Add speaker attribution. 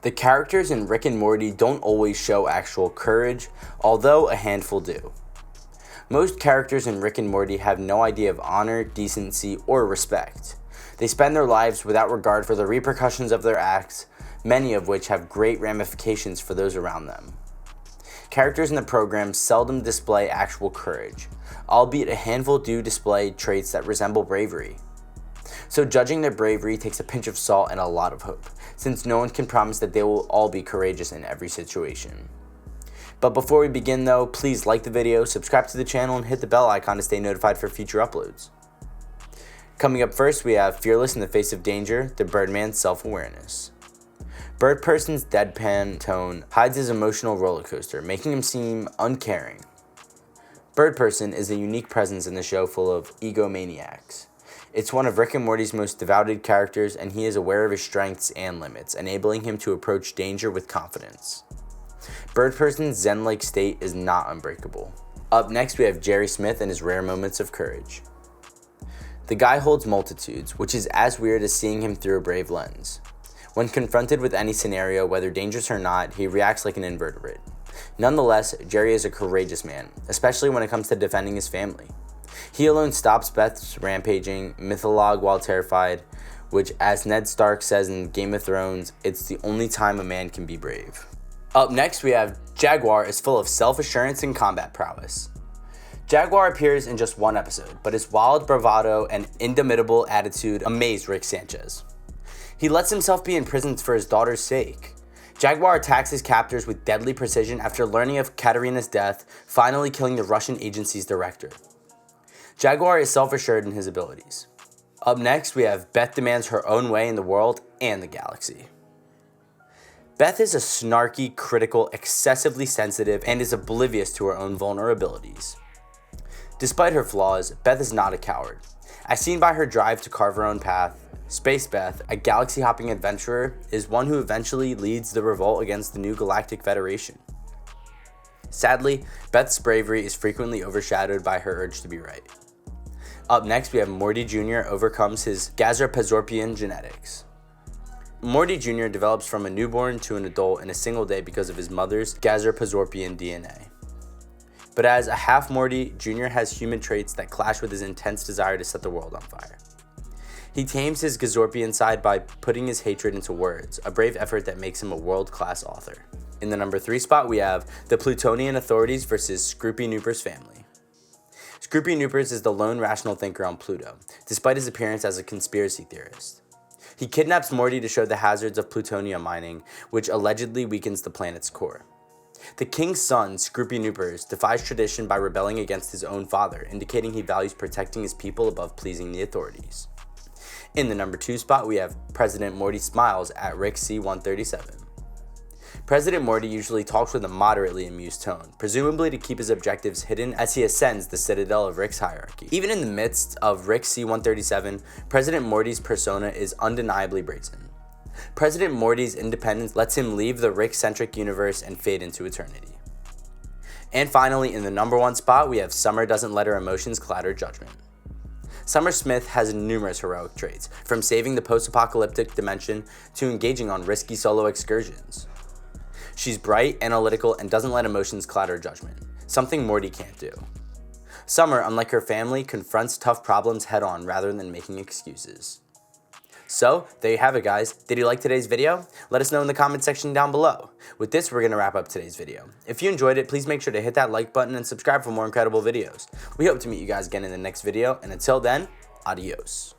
Speaker 1: The characters in Rick and Morty don't always show actual courage, although a handful do. Most characters in Rick and Morty have no idea of honor, decency, or respect. They spend their lives without regard for the repercussions of their acts, many of which have great ramifications for those around them. Characters in the program seldom display actual courage, albeit a handful do display traits that resemble bravery. So judging their bravery takes a pinch of salt and a lot of hope, since no one can promise that they will all be courageous in every situation. But before we begin though, please like the video, subscribe to the channel, and hit the bell icon to stay notified for future uploads. Coming up first, we have Fearless in the Face of Danger, the Birdman's Self-Awareness. Bird Person's deadpan tone hides his emotional roller coaster, making him seem uncaring. Bird Person is a unique presence in the show full of egomaniacs. It's one of Rick and Morty's most devoted characters, and he is aware of his strengths and limits, enabling him to approach danger with confidence. Bird Person's zen-like state is not unbreakable. Up next, we have Jerry Smith and his rare moments of courage. The guy holds multitudes, which is as weird as seeing him through a brave lens. When confronted with any scenario, whether dangerous or not, he reacts like an invertebrate. Nonetheless, Jerry is a courageous man, especially when it comes to defending his family. He alone stops Beth's rampaging mythologue while terrified, which, as Ned Stark says in Game of Thrones, it's the only time a man can be brave. Up next, we have Jaguar is full of self-assurance and combat prowess. Jaguar appears in just one episode, but his wild bravado and indomitable attitude amaze Rick Sanchez. He lets himself be imprisoned for his daughter's sake. Jaguar attacks his captors with deadly precision after learning of Katerina's death, finally killing the Russian agency's director. Jaguar is self-assured in his abilities. Up next, we have Beth demands her own way in the world and the galaxy. Beth is a snarky, critical, excessively sensitive, and is oblivious to her own vulnerabilities. Despite her flaws, Beth is not a coward. As seen by her drive to carve her own path, Space Beth, a galaxy-hopping adventurer, is one who eventually leads the revolt against the new Galactic Federation. Sadly, Beth's bravery is frequently overshadowed by her urge to be right. Up next, we have Morty Jr. overcomes his Gazapazorpian genetics. Morty Jr. develops from a newborn to an adult in a single day because of his mother's Gazapazorpian DNA. But as a half Morty, Jr. has human traits that clash with his intense desire to set the world on fire. He tames his Gazorpian side by putting his hatred into words, a brave effort that makes him a world-class author. In the number 3 spot, we have the Plutonian authorities versus Scroopy Nooper's family. Scroopy Noopers is the lone rational thinker on Pluto, despite his appearance as a conspiracy theorist. He kidnaps Morty to show the hazards of plutonium mining, which allegedly weakens the planet's core. The king's son, Scroopy Noopers, defies tradition by rebelling against his own father, indicating he values protecting his people above pleasing the authorities. In the number 2 spot, we have President Morty Smiles at Rick C-137. President Morty usually talks with a moderately amused tone, presumably to keep his objectives hidden as he ascends the citadel of Rick's hierarchy. Even in the midst of Rick C-137, President Morty's persona is undeniably brazen. President Morty's independence lets him leave the Rick-centric universe and fade into eternity. And finally, in the number 1 spot, we have Summer doesn't let her emotions cloud her judgment. Summer Smith has numerous heroic traits, from saving the post-apocalyptic dimension to engaging on risky solo excursions. She's bright, analytical, and doesn't let emotions cloud her judgment, something Morty can't do. Summer, unlike her family, confronts tough problems head-on rather than making excuses. So, there you have it, guys. Did you like today's video? Let us know in the comment section down below. With this, we're going to wrap up today's video. If you enjoyed it, please make sure to hit that like button and subscribe for more incredible videos. We hope to meet you guys again in the next video, and until then, adios.